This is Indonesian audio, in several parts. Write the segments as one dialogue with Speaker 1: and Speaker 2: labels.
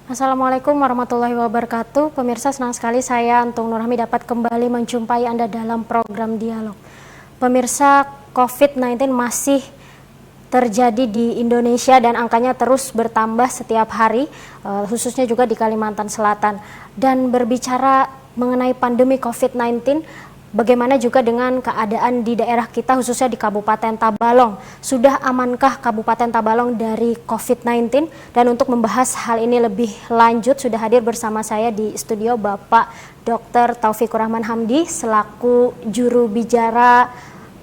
Speaker 1: Assalamualaikum warahmatullahi wabarakatuh. Pemirsa, senang sekali saya Antung Nurhami dapat kembali menjumpai Anda dalam program Dialog. Pemirsa, COVID-19 masih terjadi di Indonesia dan angkanya terus bertambah setiap hari, khususnya juga di Kalimantan Selatan. Dan berbicara mengenai pandemi COVID-19, bagaimana juga dengan keadaan di daerah kita, khususnya di Kabupaten Tabalong? Sudah amankah Kabupaten Tabalong dari COVID-19? Dan untuk membahas hal ini lebih lanjut, sudah hadir bersama saya di studio Bapak Dr. Taufikur Rahman Hamdi selaku juru bicara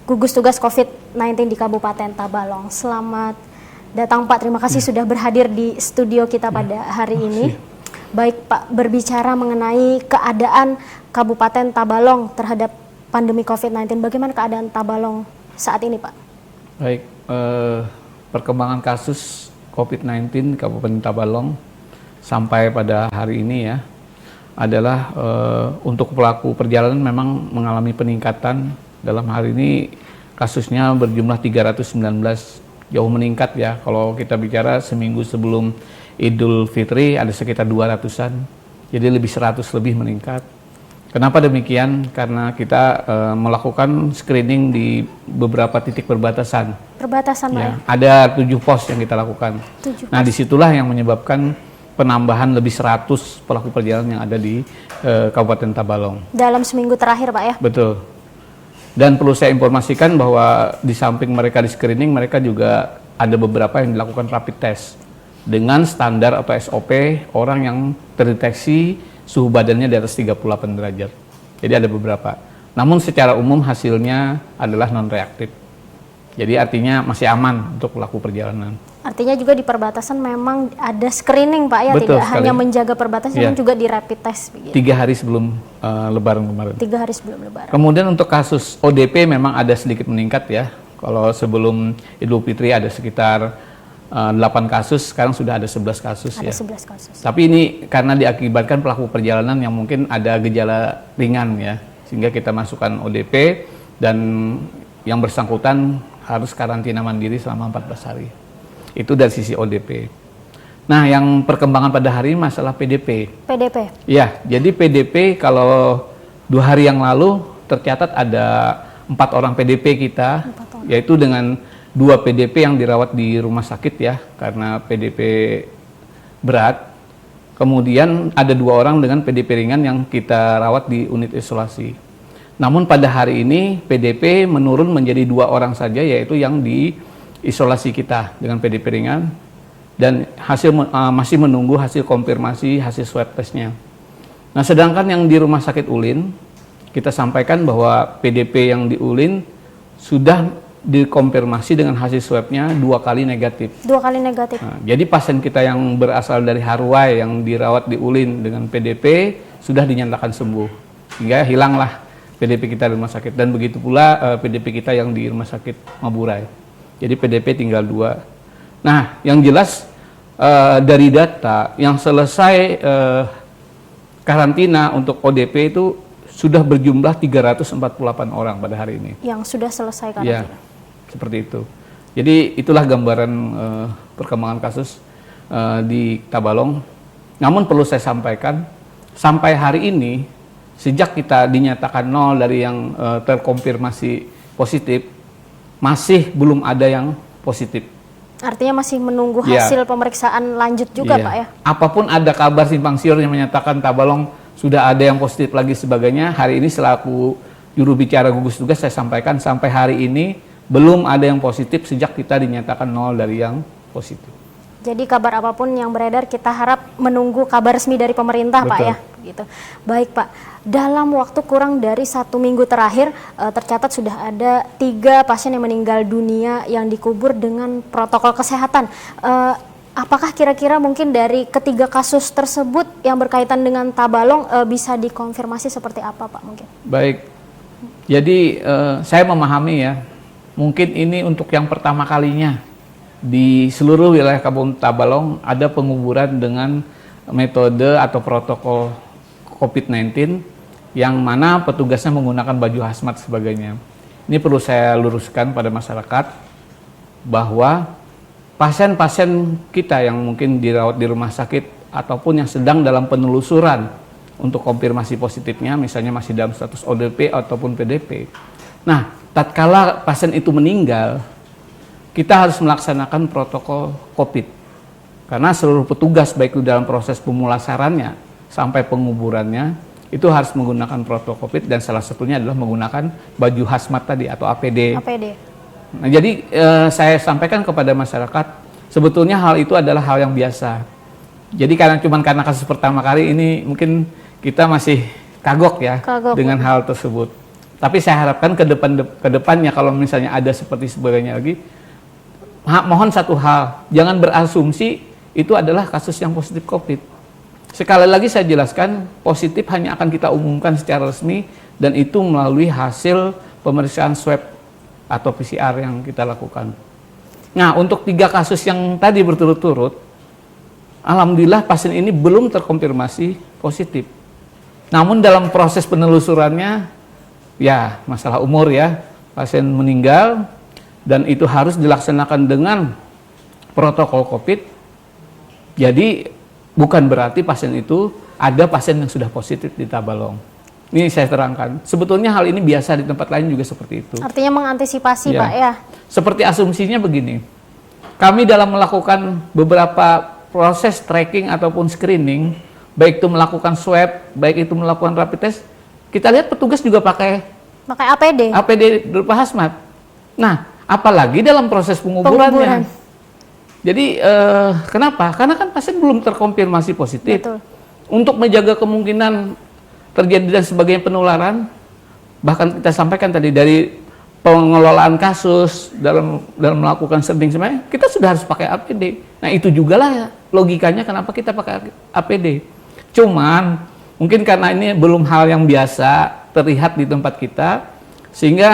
Speaker 1: gugus tugas COVID-19 di Kabupaten Tabalong. Selamat datang Pak, terima kasih sudah berhadir di studio kita pada hari ini. Baik Pak, berbicara mengenai keadaan Kabupaten Tabalong terhadap pandemi COVID-19, bagaimana keadaan Tabalong saat ini Pak?
Speaker 2: Baik, perkembangan kasus COVID-19 Kabupaten Tabalong sampai pada hari ini ya adalah untuk pelaku perjalanan memang mengalami peningkatan. Dalam hari ini kasusnya berjumlah 319, jauh meningkat ya. Kalau kita bicara seminggu sebelum Idul Fitri ada sekitar 200-an, jadi lebih 100 lebih meningkat. Kenapa demikian? Karena kita melakukan screening di beberapa titik perbatasan.
Speaker 1: Perbatasan
Speaker 2: ya,
Speaker 1: Pak?
Speaker 2: Ada 7 pos yang kita lakukan.
Speaker 1: 7
Speaker 2: Nah
Speaker 1: pos.
Speaker 2: disitulah yang menyebabkan penambahan lebih 100 pelaku perjalanan yang ada di Kabupaten Tabalong.
Speaker 1: Dalam seminggu terakhir Pak ya?
Speaker 2: Betul. Dan perlu saya informasikan bahwa di samping mereka di screening, mereka juga ada beberapa yang dilakukan rapid test dengan standar atau SOP orang yang terdeteksi suhu badannya di atas 38 derajat. Jadi ada beberapa. Namun secara umum hasilnya adalah non-reaktif. Jadi artinya masih aman untuk pelaku perjalanan.
Speaker 1: Artinya juga di perbatasan memang ada screening Pak ya?
Speaker 2: Betul
Speaker 1: Tidak
Speaker 2: sekali.
Speaker 1: hanya menjaga perbatasan, namun juga di rapid test begitu.
Speaker 2: 3 hari sebelum Lebaran kemarin.
Speaker 1: 3 hari sebelum Lebaran.
Speaker 2: Kemudian untuk kasus ODP memang ada sedikit meningkat ya. Kalau sebelum Idul Fitri ada sekitar 8 kasus, sekarang sudah ada 11 kasus
Speaker 1: ada
Speaker 2: ya.
Speaker 1: 11 kasus.
Speaker 2: Tapi ini karena diakibatkan pelaku perjalanan yang mungkin ada gejala ringan ya, sehingga kita masukkan ODP dan yang bersangkutan harus karantina mandiri selama 14 hari. Itu dari sisi ODP. Nah, yang perkembangan pada hari ini masalah PDP.
Speaker 1: PDP?
Speaker 2: Ya, jadi PDP kalau 2 hari yang lalu tercatat ada 4 orang PDP kita, yaitu dengan 2 PDP yang dirawat di rumah sakit ya, karena PDP berat. Kemudian ada 2 orang dengan PDP ringan yang kita rawat di unit isolasi. Namun pada hari ini PDP menurun menjadi 2 orang saja, yaitu yang di isolasi kita dengan PDP ringan, dan masih menunggu hasil konfirmasi hasil swab testnya. Nah, sedangkan yang di rumah sakit Ulin, kita sampaikan bahwa PDP yang di Ulin sudah dikonfirmasi dengan hasil swabnya 2 kali negatif.
Speaker 1: 2 kali negatif.
Speaker 2: Nah, jadi pasien kita yang berasal dari Haruai yang dirawat di Ulin dengan PDP sudah dinyatakan sembuh, sehingga hilanglah PDP kita di rumah sakit, dan begitu pula PDP kita yang di rumah sakit Maburay. Jadi PDP tinggal 2. Nah, yang jelas dari data yang selesai karantina untuk ODP itu sudah berjumlah 348 orang pada hari ini.
Speaker 1: Yang sudah selesai karantina.
Speaker 2: Ya, seperti itu. Jadi itulah gambaran perkembangan kasus di Tabalong. Namun perlu saya sampaikan, sampai hari ini sejak kita dinyatakan 0 dari yang terkonfirmasi positif, masih belum ada yang positif.
Speaker 1: Artinya masih menunggu hasil pemeriksaan lanjut juga Pak ya?
Speaker 2: Apapun ada kabar simpang siur yang menyatakan Tabalong sudah ada yang positif lagi sebagainya, hari ini selaku juru bicara gugus tugas saya sampaikan sampai hari ini belum ada yang positif sejak kita dinyatakan 0 dari yang positif.
Speaker 1: Jadi kabar apapun yang beredar kita harap menunggu kabar resmi dari pemerintah. Betul. Pak ya. Gitu. Baik Pak, dalam waktu kurang dari 1 minggu terakhir tercatat sudah ada 3 pasien yang meninggal dunia yang dikubur dengan protokol kesehatan. Apakah kira-kira mungkin dari ketiga kasus tersebut yang berkaitan dengan Tabalong bisa dikonfirmasi seperti apa Pak mungkin?
Speaker 2: Baik, jadi saya memahami ya, mungkin ini untuk yang pertama kalinya di seluruh wilayah Kabupaten Tabalong ada penguburan dengan metode atau protokol COVID-19 yang mana petugasnya menggunakan baju hazmat sebagainya. Ini perlu saya luruskan pada masyarakat bahwa pasien-pasien kita yang mungkin dirawat di rumah sakit ataupun yang sedang dalam penelusuran untuk konfirmasi positifnya, misalnya masih dalam status ODP ataupun PDP. Nah, tatkala pasien itu meninggal, kita harus melaksanakan protokol COVID. Karena seluruh petugas baik itu dalam proses pemulasarannya sampai penguburannya itu harus menggunakan protokol COVID, dan salah satunya adalah menggunakan baju hazmat tadi atau APD. Nah, jadi saya sampaikan kepada masyarakat, sebetulnya hal itu adalah hal yang biasa. Jadi karena kasus pertama kali ini mungkin kita masih kagok ya dengan hal tersebut. Tapi saya harapkan ke depannya kalau misalnya ada seperti sebagainya lagi, mohon satu hal, jangan berasumsi itu adalah kasus yang positif COVID. Sekali lagi saya jelaskan, positif hanya akan kita umumkan secara resmi dan itu melalui hasil pemeriksaan swab atau PCR yang kita lakukan. Nah, untuk 3 kasus yang tadi berturut-turut, alhamdulillah pasien ini belum terkonfirmasi positif. Namun dalam proses penelusurannya, ya masalah umur ya, pasien meninggal dan itu harus dilaksanakan dengan protokol COVID. Jadi bukan berarti pasien itu ada pasien yang sudah positif di Tabalong. Ini saya terangkan. Sebetulnya hal ini biasa di tempat lain juga seperti itu.
Speaker 1: Artinya mengantisipasi, Pak ya.
Speaker 2: Seperti asumsinya begini. Kami dalam melakukan beberapa proses tracking ataupun screening, baik itu melakukan swab, baik itu melakukan rapid test, kita lihat petugas juga pakai
Speaker 1: APD.
Speaker 2: APD berupa hazmat. Nah, apalagi dalam proses penguburannya. Jadi kenapa? Karena kan pasien belum terkonfirmasi positif.
Speaker 1: Betul.
Speaker 2: Untuk menjaga kemungkinan terjadi dan sebagainya penularan, bahkan kita sampaikan tadi dari pengelolaan kasus dalam melakukan screening semuanya, kita sudah harus pakai APD. Nah, itu juga lah logikanya kenapa kita pakai APD. Cuman mungkin karena ini belum hal yang biasa terlihat di tempat kita, sehingga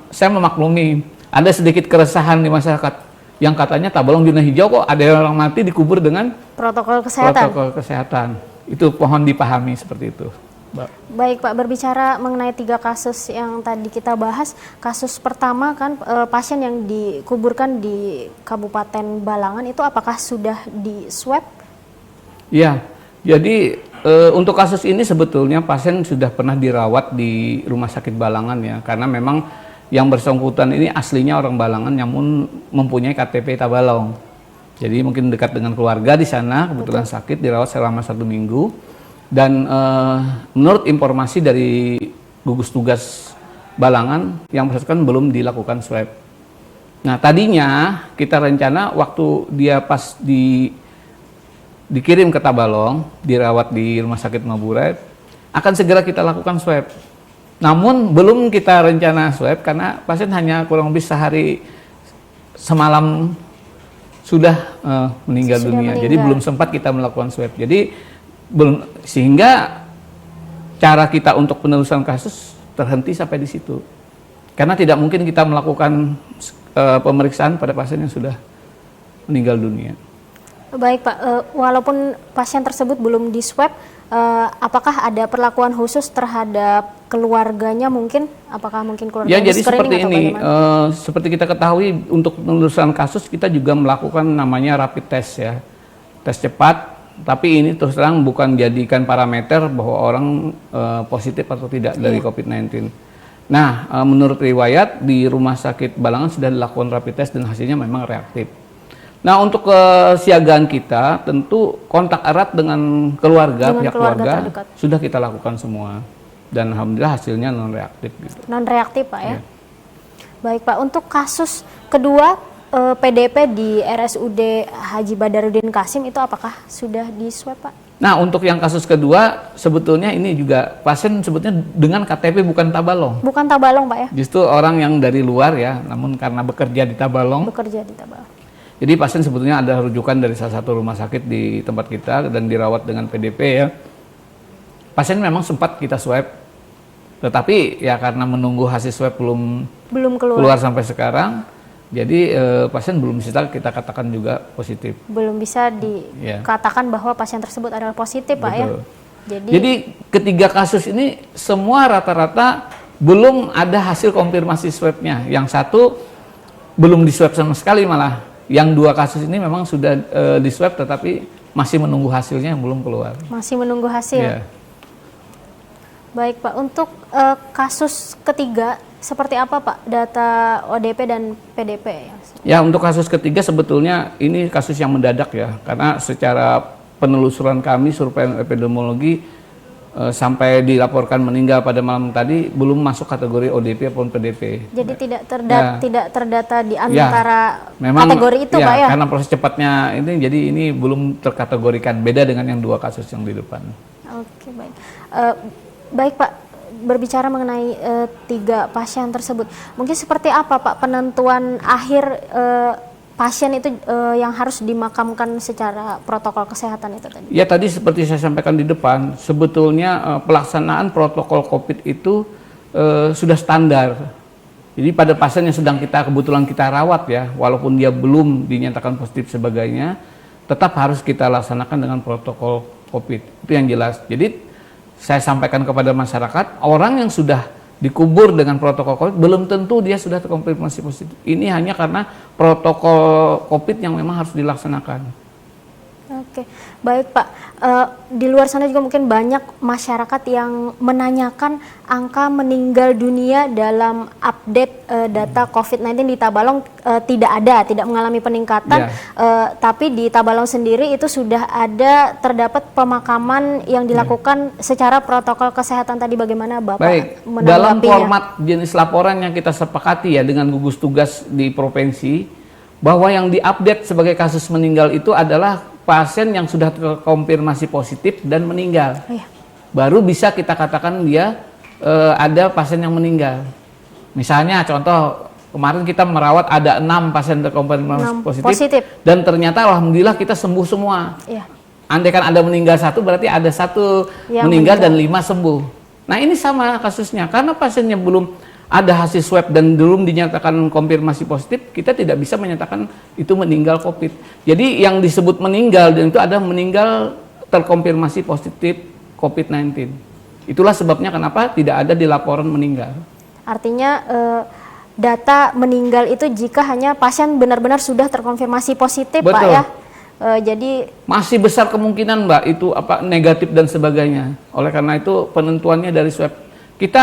Speaker 2: saya memaklumi ada sedikit keresahan di masyarakat yang katanya Tabalong zona hijau kok ada orang mati dikubur dengan
Speaker 1: protokol
Speaker 2: kesehatan. Itu mohon dipahami seperti itu.
Speaker 1: Baik Pak, berbicara mengenai 3 kasus yang tadi kita bahas, kasus pertama kan pasien yang dikuburkan di Kabupaten Balangan itu apakah sudah di swab? Ya, jadi untuk kasus ini sebetulnya pasien sudah pernah dirawat di Rumah Sakit Balangan ya, karena memang yang bersangkutan ini aslinya orang Balangan namun mempunyai KTP Tabalong. Jadi mungkin dekat dengan keluarga di sana, kebetulan sakit dirawat selama 1 minggu. Dan menurut informasi dari gugus tugas Balangan, yang bersangkutan belum dilakukan swab. Nah, tadinya kita rencana waktu dia pas dikirim ke Tabalong, dirawat di Rumah Sakit Maburay, akan segera kita lakukan swab. Namun belum kita rencana swab karena pasien hanya kurang lebih sehari semalam sudah meninggal dunia. Jadi belum sempat kita melakukan swab. Jadi belum, sehingga cara kita untuk penelusuran kasus terhenti sampai di situ. Karena tidak mungkin kita melakukan pemeriksaan pada pasien yang sudah meninggal dunia. Baik Pak, walaupun pasien tersebut belum di swab, apakah ada perlakuan khusus terhadap keluarganya mungkin? Apakah mungkin keluarga
Speaker 2: jadi seperti ini, seperti kita ketahui untuk penelusuran kasus kita juga melakukan namanya rapid test ya, tes cepat. Tapi ini terus terang bukan jadikan parameter bahwa orang positif atau tidak dari COVID-19. Nah, menurut riwayat di Rumah Sakit Balangan sudah dilakukan rapid test dan hasilnya memang reaktif. Nah, untuk kesiagaan kita tentu kontak erat dengan keluarga, pihak keluarga sudah kita lakukan semua. Dan alhamdulillah hasilnya non reaktif. Gitu.
Speaker 1: Non reaktif Pak ya. Baik Pak, untuk kasus kedua PDP di RSUD Haji Badarudin Qasim itu apakah sudah di swab Pak?
Speaker 2: Nah, untuk yang kasus kedua sebetulnya ini juga pasien sebetulnya dengan KTP bukan Tabalong.
Speaker 1: Bukan Tabalong Pak ya?
Speaker 2: Justru orang yang dari luar ya, namun karena bekerja di Tabalong.
Speaker 1: Bekerja di Tabalong.
Speaker 2: Jadi pasien sebetulnya ada rujukan dari salah satu rumah sakit di tempat kita dan dirawat dengan PDP ya. Pasien memang sempat kita swab, tetapi ya karena menunggu hasil swab belum keluar sampai sekarang. Jadi pasien belum bisa kita katakan juga positif.
Speaker 1: Belum bisa dikatakan bahwa pasien tersebut adalah positif Pak ya.
Speaker 2: Jadi ketiga kasus ini semua rata-rata belum ada hasil konfirmasi swabnya. Yang satu belum di swab sama sekali malah. Yang 2 kasus ini memang sudah di swab tetapi masih menunggu hasilnya yang belum keluar.
Speaker 1: Masih menunggu hasil.
Speaker 2: Ya.
Speaker 1: Baik Pak, untuk kasus ketiga seperti apa Pak data ODP dan PDP?
Speaker 2: Ya, untuk kasus ketiga sebetulnya ini kasus yang mendadak ya, karena secara penelusuran kami survei epidemiologi sampai dilaporkan meninggal pada malam tadi belum masuk kategori ODP ataupun PDP.
Speaker 1: Jadi tidak terdata di antara
Speaker 2: memang,
Speaker 1: kategori itu Pak ya?
Speaker 2: Karena proses cepatnya ini, jadi ini belum terkategorikan, beda dengan yang 2 kasus yang di depan.
Speaker 1: Oke, baik. Baik Pak, berbicara mengenai 3 pasien tersebut, mungkin seperti apa Pak penentuan akhir pasien itu yang harus dimakamkan secara protokol kesehatan itu tadi? Ya,
Speaker 2: tadi seperti saya sampaikan di depan, sebetulnya pelaksanaan protokol COVID itu sudah standar. Jadi pada pasien yang sedang kebetulan kita rawat ya, walaupun dia belum dinyatakan positif sebagainya, tetap harus kita laksanakan dengan protokol COVID. Itu yang jelas. Jadi saya sampaikan kepada masyarakat, orang yang sudah dikubur dengan protokol COVID, belum tentu dia sudah terkonfirmasi positif. Ini hanya karena protokol COVID yang memang harus dilaksanakan.
Speaker 1: Oke, baik Pak. Di luar sana juga mungkin banyak masyarakat yang menanyakan angka meninggal dunia dalam update data COVID-19 di Tabalong tidak mengalami peningkatan, tapi di Tabalong sendiri itu sudah ada terdapat pemakaman yang dilakukan secara protokol kesehatan tadi. Bagaimana Bapak menanggapinya?
Speaker 2: Dalam format jenis laporan yang kita sepakati ya dengan gugus tugas di provinsi, bahwa yang diupdate sebagai kasus meninggal itu adalah pasien yang sudah terkonfirmasi positif dan meninggal. Baru bisa kita katakan dia ada pasien yang meninggal. Misalnya contoh, kemarin kita merawat ada 6 pasien terkonfirmasi positif dan ternyata alhamdulillah kita sembuh semua. Andai kan ada meninggal 1, berarti ada 1 meninggal dan 5 sembuh. Nah, ini sama kasusnya, karena pasiennya belum ada hasil swab dan belum dinyatakan konfirmasi positif, kita tidak bisa menyatakan itu meninggal COVID. Jadi yang disebut meninggal dan itu ada meninggal terkonfirmasi positif COVID-19. Itulah sebabnya kenapa tidak ada di laporan meninggal.
Speaker 1: Artinya data meninggal itu jika hanya pasien benar-benar sudah terkonfirmasi positif. Betul. Pak ya. Jadi
Speaker 2: masih besar kemungkinan Mbak itu negatif dan sebagainya. Oleh karena itu penentuannya dari swab. Kita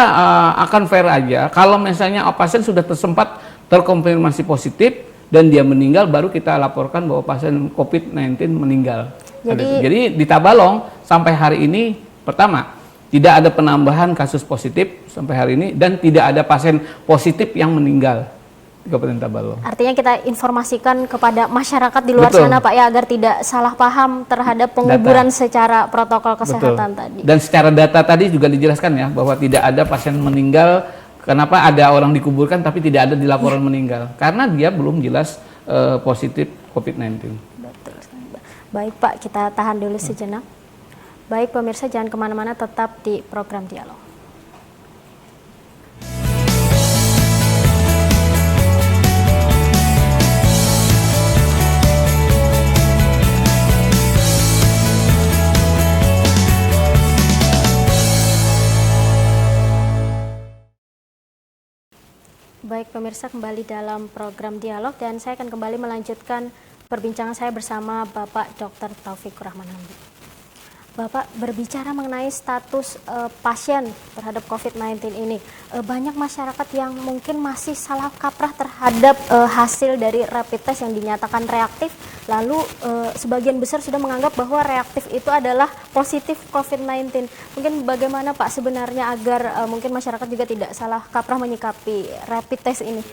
Speaker 2: akan fair aja, kalau misalnya pasien sudah sempat terkonfirmasi positif dan dia meninggal, baru kita laporkan bahwa pasien COVID-19 meninggal. Jadi di Tabalong sampai hari ini, pertama, tidak ada penambahan kasus positif sampai hari ini, dan tidak ada pasien positif yang meninggal di Kabupaten Tabalong.
Speaker 1: Artinya kita informasikan kepada masyarakat di luar sana Pak ya, agar tidak salah paham terhadap penguburan secara protokol kesehatan tadi.
Speaker 2: Dan secara data tadi juga dijelaskan ya, bahwa tidak ada pasien meninggal. Kenapa ada orang dikuburkan tapi tidak ada di laporan meninggal? Karena dia belum jelas positif COVID-19.
Speaker 1: Betul. Baik Pak, kita tahan dulu sejenak. Baik pemirsa, jangan kemana-mana, tetap di program Dialog. Baik pemirsa, kembali dalam program Dialog dan saya akan kembali melanjutkan perbincangan saya bersama Bapak Dr. Taufikur Rahman Hamdi. Bapak, berbicara mengenai status pasien terhadap COVID-19 ini, banyak masyarakat yang mungkin masih salah kaprah terhadap hasil dari rapid test yang dinyatakan reaktif, lalu sebagian besar sudah menganggap bahwa reaktif itu adalah positif COVID-19. Mungkin bagaimana Pak sebenarnya agar mungkin masyarakat juga tidak salah kaprah menyikapi rapid test ini?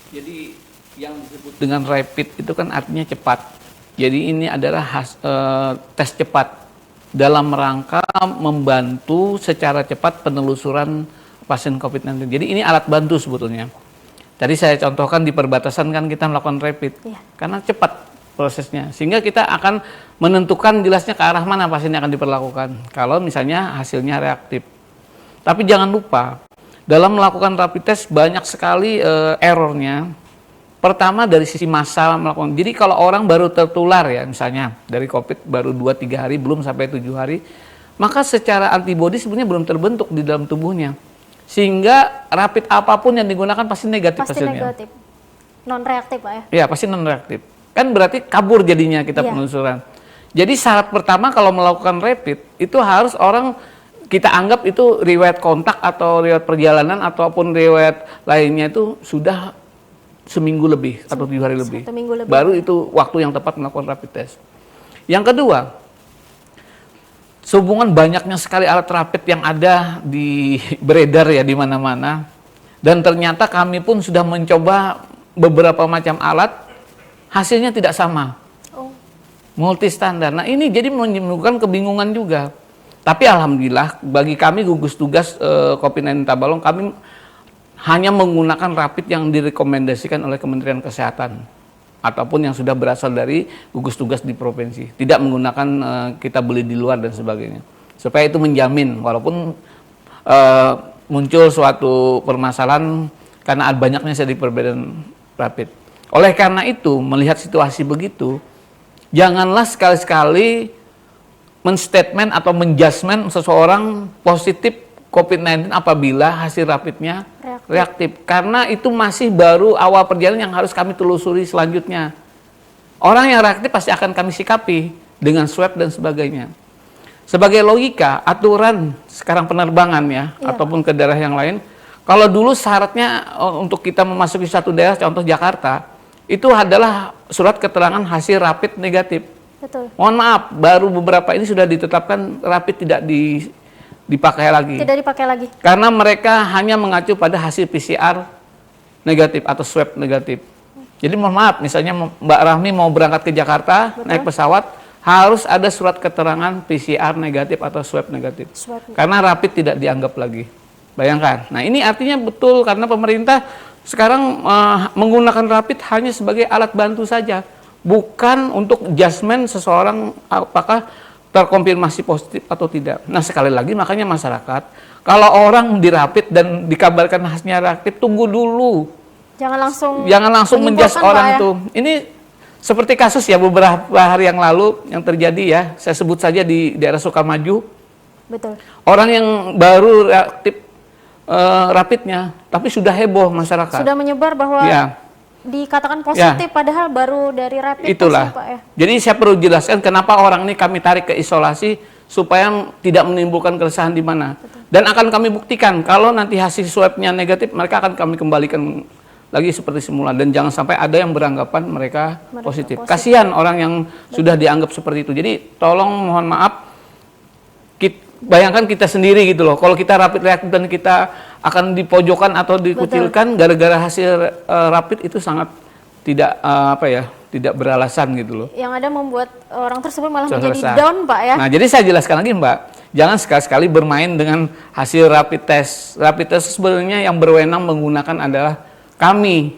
Speaker 2: Jadi yang disebut dengan rapid itu kan artinya cepat. Jadi ini adalah tes cepat dalam rangka membantu secara cepat penelusuran pasien COVID-19. Jadi ini alat bantu sebetulnya. Tadi saya contohkan di perbatasan kan kita melakukan rapid, karena cepat prosesnya. Sehingga kita akan menentukan jelasnya ke arah mana pasien yang akan diperlakukan. Kalau misalnya hasilnya reaktif. Tapi jangan lupa, dalam melakukan rapid test banyak sekali errornya. Pertama dari sisi massa melakukan. Jadi kalau orang baru tertular ya, misalnya dari COVID baru 2-3 hari, belum sampai 7 hari, maka secara antibodi sebenarnya belum terbentuk di dalam tubuhnya. Sehingga rapid apapun yang digunakan pasti negatif hasilnya. Pasti negatif.
Speaker 1: Non reaktif Pak ya?
Speaker 2: Iya, pasti non reaktif. Kan berarti kabur jadinya kita penelusuran. Jadi syarat pertama kalau melakukan rapid itu harus orang kita anggap itu riwayat kontak atau riwayat perjalanan ataupun riwayat lainnya itu sudah seminggu lebih atau 7 hari lebih. Baru itu waktu yang tepat melakukan rapid test. Yang kedua, sehubungan banyaknya sekali alat rapid yang ada di beredar ya di mana-mana, dan ternyata kami pun sudah mencoba beberapa macam alat, hasilnya tidak sama. Multi standar. Nah ini jadi menimbulkan kebingungan juga. Tapi alhamdulillah bagi kami gugus tugas COVID-19 Tabalong, kami hanya menggunakan rapid yang direkomendasikan oleh Kementerian Kesehatan ataupun yang sudah berasal dari gugus tugas di provinsi. Tidak menggunakan kita beli di luar dan sebagainya. Supaya itu menjamin walaupun muncul suatu permasalahan karena banyaknya jadi perbedaan rapid. Oleh karena itu melihat situasi begitu, janganlah sekali-sekali menstatement atau menjudgment seseorang positif COVID-19 apabila hasil rapidnya reaktif. Karena itu masih baru awal perjalanan yang harus kami telusuri selanjutnya. Orang yang reaktif pasti akan kami sikapi dengan swab dan sebagainya. Sebagai logika, aturan sekarang penerbangan ya, ataupun ke daerah yang lain, kalau dulu syaratnya untuk kita memasuki satu daerah, contoh Jakarta, itu adalah surat keterangan hasil rapid negatif.
Speaker 1: Betul.
Speaker 2: Mohon maaf, baru beberapa ini sudah ditetapkan rapid tidak dipakai lagi.
Speaker 1: Tidak dipakai lagi.
Speaker 2: Karena mereka hanya mengacu pada hasil PCR negatif atau swab negatif. Jadi mohon maaf, misalnya Mbak Rahmi mau berangkat ke Jakarta, naik pesawat, harus ada surat keterangan PCR negatif atau swab negatif. Karena rapid tidak dianggap lagi. Bayangkan. Nah ini artinya betul karena pemerintah sekarang menggunakan rapid hanya sebagai alat bantu saja, bukan untuk judgement seseorang apakah terkonfirmasi positif atau tidak. Nah sekali lagi makanya masyarakat, kalau orang dirapid dan dikabarkan hasilnya reaktif, tunggu dulu. Jangan langsung menjudge orang itu. Ini seperti kasus ya beberapa hari yang lalu yang terjadi ya, saya sebut saja di daerah Sukamaju.
Speaker 1: Betul.
Speaker 2: Orang yang baru reaktif rapidnya, tapi sudah heboh masyarakat.
Speaker 1: Sudah menyebar bahwa dikatakan positif, padahal baru dari rapid.
Speaker 2: Itulah.
Speaker 1: Pak, ya.
Speaker 2: Jadi saya perlu jelaskan kenapa orang ini kami tarik ke isolasi supaya tidak menimbulkan keresahan di mana. Dan akan kami buktikan kalau nanti hasil swabnya negatif, mereka akan kami kembalikan lagi seperti semula dan jangan sampai ada yang beranggapan mereka positif. Kasihan orang yang sudah dianggap seperti itu. Jadi tolong mohon maaf. Bayangkan kita sendiri gitu loh, kalau kita rapid reaktif dan kita akan dipojokkan atau dikucilkan gara-gara hasil rapid itu sangat tidak tidak beralasan gitu loh. Yang ada membuat orang tersebut malah menjadi down, Pak ya. Nah, jadi saya jelaskan lagi, Mbak. Jangan sekali-sekali bermain dengan hasil rapid test. Rapid test sebenarnya yang berwenang menggunakan adalah kami.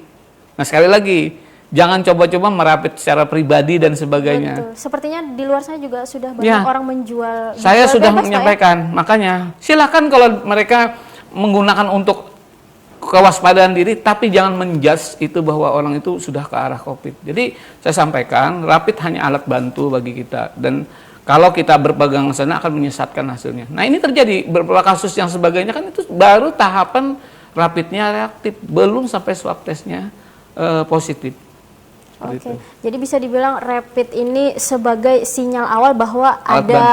Speaker 2: Nah, sekali lagi jangan coba-coba merapid secara pribadi dan sebagainya. Betul. Sepertinya di luar sana juga sudah banyak orang menjual. Saya sudah menyampaikan, makanya silakan kalau mereka menggunakan untuk kewaspadaan diri, tapi jangan menjudge itu bahwa orang itu sudah ke arah COVID. Jadi saya sampaikan, rapid hanya alat bantu bagi kita dan kalau kita berpegang sana akan menyesatkan hasilnya. Nah ini terjadi beberapa kasus yang sebagainya kan itu baru tahapan rapidnya reaktif, belum sampai swab testnya positif. Oke, jadi bisa dibilang rapid ini sebagai sinyal awal bahwa ada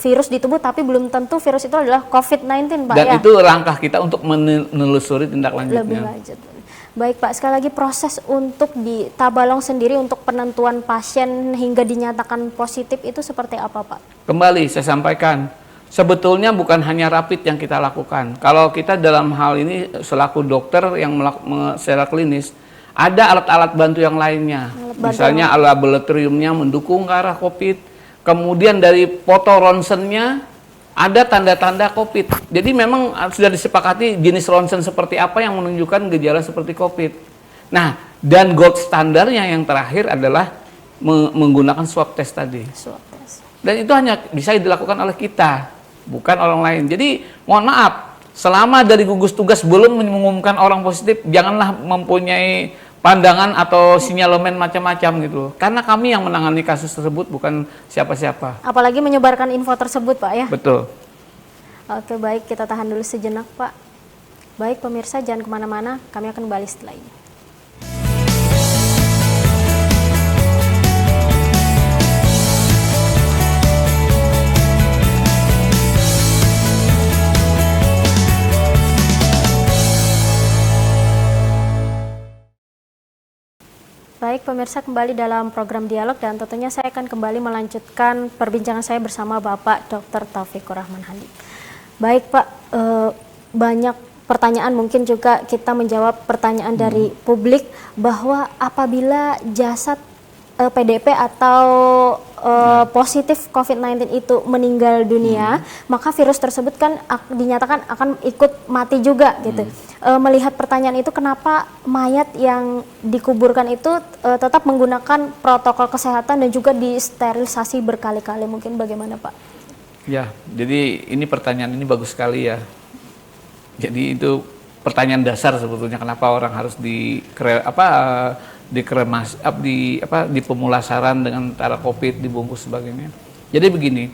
Speaker 2: virus di tubuh, tapi belum tentu virus itu adalah COVID-19, Pak. Dan itu langkah kita untuk menelusuri tindak lanjutnya. Lebih lanjut. Baik, Pak. Sekali lagi proses untuk di Tabalong sendiri untuk penentuan pasien hingga dinyatakan positif itu seperti apa, Pak? Kembali saya sampaikan, sebetulnya bukan hanya rapid yang kita lakukan. Kalau kita dalam hal ini selaku dokter yang secara klinis, ada alat-alat bantu yang lainnya, misalnya laboratoriumnya mendukung ke arah COVID, kemudian dari foto ronsennya ada tanda-tanda COVID. Jadi memang sudah disepakati jenis ronsen seperti apa yang menunjukkan gejala seperti COVID. Nah, dan gold standarnya yang terakhir adalah menggunakan swab test tadi. Swab test. Dan itu hanya bisa dilakukan oleh kita, bukan orang lain. Jadi mohon maaf, selama dari gugus tugas belum mengumumkan orang positif, janganlah mempunyai pandangan atau sinyalemen macam-macam gitu. Karena kami yang menangani kasus tersebut, bukan siapa-siapa. Apalagi menyebarkan info tersebut, Pak ya? Betul. Oke, baik. Kita tahan dulu sejenak, Pak. Baik, pemirsa, jangan kemana-mana. Kami akan kembali setelah ini.
Speaker 1: Baik pemirsa, kembali dalam program dialog dan tentunya saya akan kembali melanjutkan perbincangan saya bersama Bapak Dr. Taufikur Rahman Hadi. Baik Pak, banyak pertanyaan, mungkin juga kita menjawab pertanyaan dari publik bahwa apabila jasad PDP atau positif COVID-19 itu meninggal dunia, maka virus tersebut kan dinyatakan akan ikut mati juga gitu. Melihat pertanyaan itu, kenapa mayat yang dikuburkan itu tetap menggunakan protokol kesehatan dan juga disterilisasi berkali-kali, mungkin bagaimana Pak?
Speaker 2: Ya, jadi ini pertanyaan ini bagus sekali ya. Jadi itu pertanyaan dasar sebetulnya, kenapa orang harus di pemulasaran dengan cara COVID, dibungkus sebagainya. Jadi begini,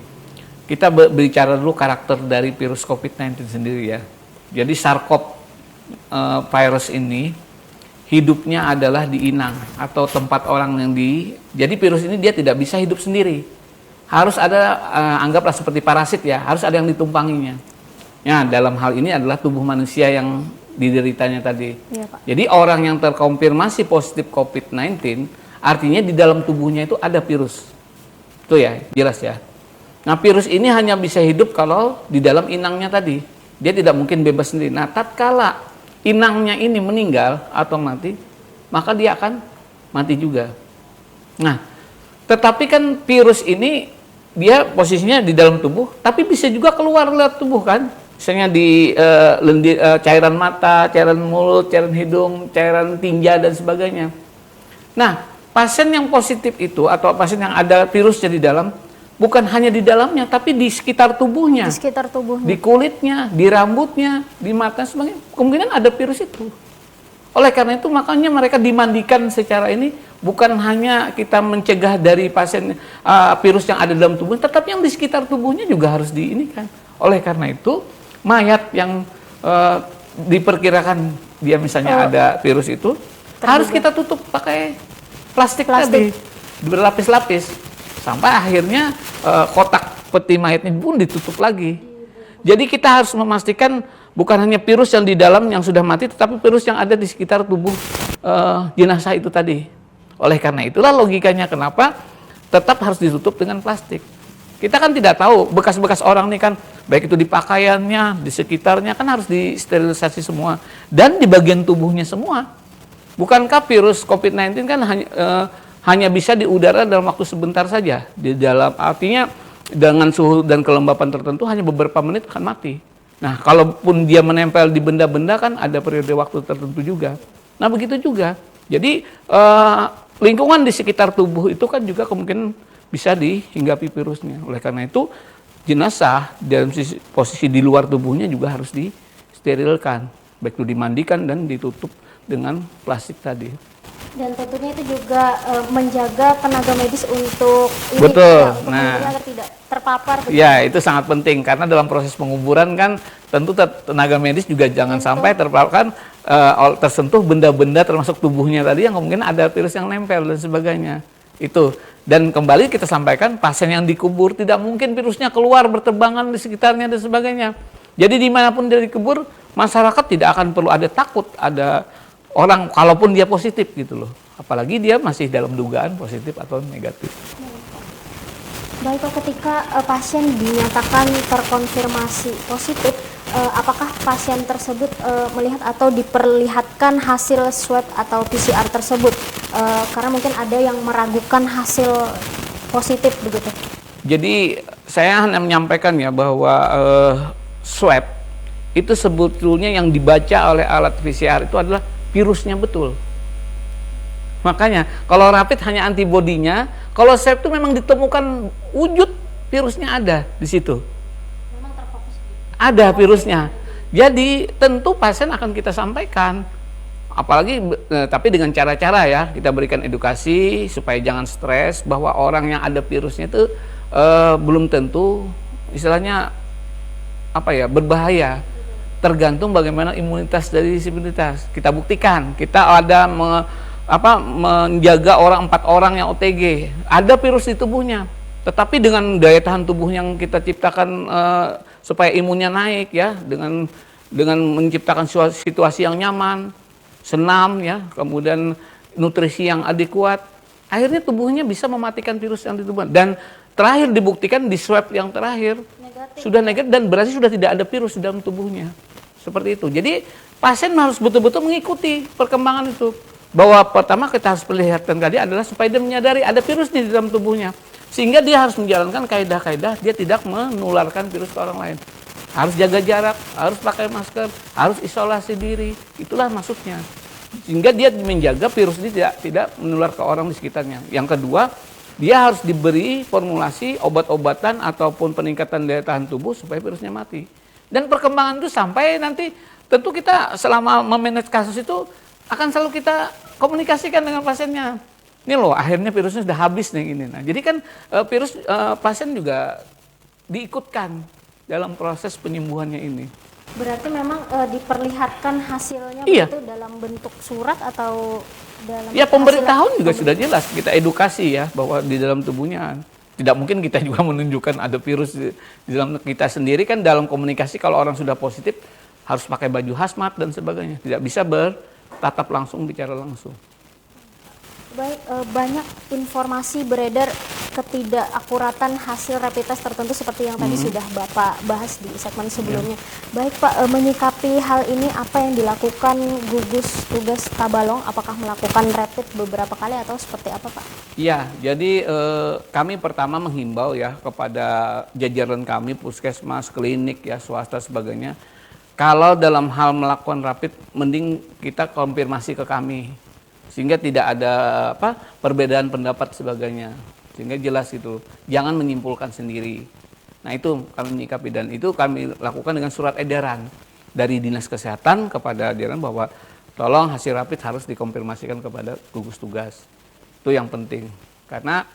Speaker 2: kita berbicara dulu karakter dari virus COVID-19 sendiri ya. Jadi SARS-CoV virus ini hidupnya adalah di inang atau tempat orang yang jadi virus ini dia tidak bisa hidup sendiri. Harus ada, anggaplah seperti parasit ya, harus ada yang ditumpanginya. Ya, dalam hal ini adalah tubuh manusia yang dideritanya tadi. Ya, Pak. Jadi orang yang terkonfirmasi positif COVID-19, artinya di dalam tubuhnya itu ada virus. Itu ya, jelas ya. Nah, virus ini hanya bisa hidup kalau di dalam inangnya tadi. Dia tidak mungkin bebas sendiri. Nah, tatkala inangnya ini meninggal atau mati, maka dia akan mati juga. Nah, tetapi kan virus ini dia posisinya di dalam tubuh, tapi bisa juga keluar lewat tubuh kan. Misalnya di cairan mata, cairan mulut, cairan hidung, cairan tinja dan sebagainya. Nah, pasien yang positif itu atau pasien yang ada virusnya di dalam, bukan hanya di dalamnya, tapi di sekitar tubuhnya.
Speaker 1: Di sekitar tubuhnya.
Speaker 2: Di kulitnya, di rambutnya, di mata sebagainya. Kemungkinan ada virus itu. Oleh karena itu makanya mereka dimandikan secara ini, bukan hanya kita mencegah dari pasien virus yang ada dalam tubuh, tetapi yang di sekitar tubuhnya juga harus diinikan. Oleh karena itu mayat yang diperkirakan dia misalnya ada virus itu harus kita tutup pakai plastik. Tadi berlapis-lapis sampai akhirnya kotak peti mayatnya pun ditutup lagi. Jadi kita harus memastikan bukan hanya virus yang di dalam yang sudah mati, tetapi virus yang ada di sekitar tubuh jenazah itu tadi. Oleh karena itulah logikanya kenapa tetap harus ditutup dengan plastik. Kita kan tidak tahu bekas-bekas orang nih kan, baik itu di pakaiannya, di sekitarnya kan harus disterilisasi semua. Dan di bagian tubuhnya semua. Bukankah virus COVID-19 kan hanya bisa di udara dalam waktu sebentar saja. Di dalam artinya dengan suhu dan kelembapan tertentu hanya beberapa menit akan mati. Nah, kalaupun dia menempel di benda-benda kan ada periode waktu tertentu juga. Nah, begitu juga. Jadi lingkungan di sekitar tubuh itu kan juga kemungkinan bisa dihinggapi virusnya. Oleh karena itu jenazah dalam posisi di luar tubuhnya juga harus disterilkan, baik itu dimandikan dan ditutup dengan plastik tadi.
Speaker 1: Dan tentunya itu juga menjaga tenaga medis untuk ini,
Speaker 2: betul.
Speaker 1: agar tidak terpapar. Betul.
Speaker 2: Ya, itu sangat penting karena dalam proses penguburan kan tentu tenaga medis juga jangan sampai terpapar tersentuh benda-benda termasuk tubuhnya tadi yang kemungkinan ada virus yang nempel dan sebagainya. Itu. Dan kembali kita sampaikan, pasien yang dikubur tidak mungkin virusnya keluar berterbangan di sekitarnya dan sebagainya. Jadi dimanapun dia dikubur, masyarakat tidak akan perlu ada takut ada orang kalaupun dia positif gitu loh. Apalagi dia masih dalam dugaan positif atau negatif.
Speaker 1: Baik Pak, ketika pasien dinyatakan terkonfirmasi positif, apakah pasien tersebut melihat atau diperlihatkan hasil swab atau PCR tersebut? Karena mungkin ada yang meragukan hasil positif begitu.
Speaker 2: Jadi saya hanya menyampaikan ya bahwa swab itu sebetulnya yang dibaca oleh alat PCR itu adalah virusnya betul. Makanya kalau rapid hanya antibodinya, kalau swab itu memang ditemukan wujud virusnya ada di situ.
Speaker 1: Memang terfokus.
Speaker 2: Ada virusnya. Jadi tentu pasien akan kita sampaikan. Apalagi tapi dengan cara-cara ya, kita berikan edukasi supaya jangan stres bahwa orang yang ada virusnya itu belum tentu istilahnya berbahaya. Tergantung bagaimana imunitas dari imunitas. Kita buktikan, kita ada menjaga 4 orang yang OTG, ada virus di tubuhnya. Tetapi dengan daya tahan tubuh yang kita ciptakan supaya imunnya naik ya, dengan menciptakan situasi yang nyaman, senam ya, kemudian nutrisi yang adekuat, akhirnya tubuhnya bisa mematikan virus yang di tubuh. Dan terakhir dibuktikan di swab yang terakhir sudah negatif dan berarti sudah tidak ada virus di dalam tubuhnya. Seperti itu. Jadi pasien harus betul-betul mengikuti perkembangan itu. Bahwa pertama kita harus perlihatkan tadi adalah supaya dia menyadari ada virus di dalam tubuhnya. Sehingga dia harus menjalankan kaidah-kaidah dia tidak menularkan virus ke orang lain. Harus jaga jarak, harus pakai masker, harus isolasi diri. Itulah maksudnya. Sehingga dia menjaga virus ini tidak menular ke orang di sekitarnya. Yang kedua, dia harus diberi formulasi obat-obatan ataupun peningkatan daya tahan tubuh supaya virusnya mati. Dan perkembangan itu sampai nanti tentu kita selama memanage kasus itu akan selalu kita komunikasikan dengan pasiennya. Ini loh, akhirnya virusnya sudah habis nih ini. Nah, jadi kan pasien juga diikutkan dalam proses penyembuhannya ini.
Speaker 1: Berarti memang diperlihatkan hasilnya
Speaker 2: Iya.
Speaker 1: itu dalam bentuk surat atau dalam
Speaker 2: Ya, pemberitahuan juga
Speaker 1: hasil-
Speaker 2: sudah jelas, kita edukasi ya bahwa di dalam tubuhnya tidak mungkin kita juga menunjukkan ada virus di dalam kita sendiri kan. Dalam komunikasi kalau orang sudah positif harus pakai baju hazmat dan sebagainya, tidak bisa bertatap langsung, bicara langsung.
Speaker 1: Baik, banyak informasi beredar ketidakakuratan hasil rapid test tertentu seperti yang tadi sudah Bapak bahas di segmen sebelumnya. Baik Pak, menyikapi hal ini apa yang dilakukan gugus tugas Tabalong? Apakah melakukan rapid beberapa kali atau seperti apa Pak?
Speaker 2: Ya, jadi kami pertama menghimbau ya kepada jajaran kami, puskesmas, klinik, ya swasta sebagainya. Kalau dalam hal melakukan rapid, mending kita konfirmasi ke kami. Sehingga tidak ada perbedaan pendapat sebagainya. Sehingga jelas itu, jangan menyimpulkan sendiri. Nah itu kami menyikapi dan itu kami lakukan dengan surat edaran dari Dinas Kesehatan kepada jajaran bahwa tolong hasil rapid harus dikonfirmasikan kepada gugus tugas. Itu yang penting. Karena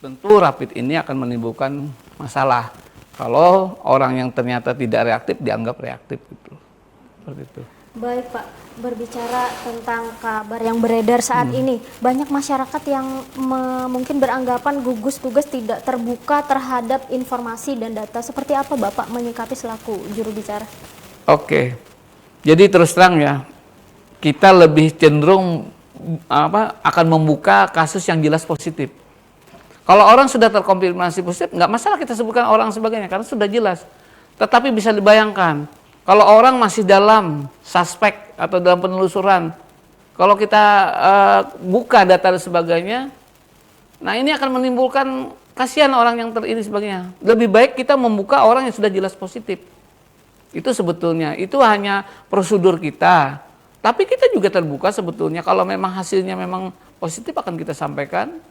Speaker 2: tentu rapid ini akan menimbulkan masalah. Kalau orang yang ternyata tidak reaktif dianggap reaktif gitu. Seperti itu.
Speaker 1: Baik Pak, berbicara tentang kabar yang beredar saat ini, banyak masyarakat yang mungkin beranggapan gugus tugas tidak terbuka terhadap informasi dan data. Seperti apa Bapak menyikapi selaku juru bicara?
Speaker 2: Oke, jadi terus terang ya, kita lebih cenderung akan membuka kasus yang jelas positif. Kalau orang sudah terkonfirmasi positif, nggak masalah kita sebutkan orang sebagainya karena sudah jelas. Tetapi bisa dibayangkan, kalau orang masih dalam suspek atau dalam penelusuran, kalau kita buka data dan sebagainya, nah ini akan menimbulkan kasihan orang yang ini sebagainya. Lebih baik kita membuka orang yang sudah jelas positif. Itu sebetulnya, itu hanya prosedur kita. Tapi kita juga terbuka sebetulnya kalau memang hasilnya memang positif akan kita sampaikan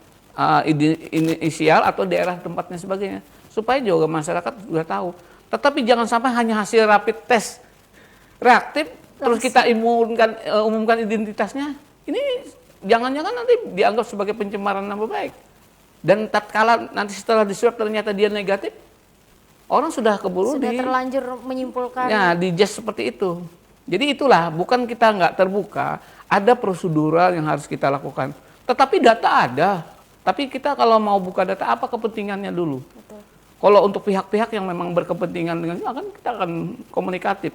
Speaker 2: inisial atau daerah tempatnya sebagainya. Supaya juga masyarakat sudah tahu. Tetapi jangan sampai hanya hasil rapid test reaktif, terus kita umumkan identitasnya. Ini jangan-jangan nanti dianggap sebagai pencemaran nama baik. Dan tatkala nanti setelah diswab ternyata dia negatif, orang sudah keburu
Speaker 1: Sudah terlanjur menyimpulkan.
Speaker 2: Ya, di just seperti itu. Jadi itulah, bukan kita nggak terbuka, ada prosedural yang harus kita lakukan. Tetapi data ada. Tapi kita kalau mau buka data, apa kepentingannya dulu?
Speaker 1: Betul.
Speaker 2: Kalau untuk pihak-pihak yang memang berkepentingan dengan itu, kita akan komunikatif.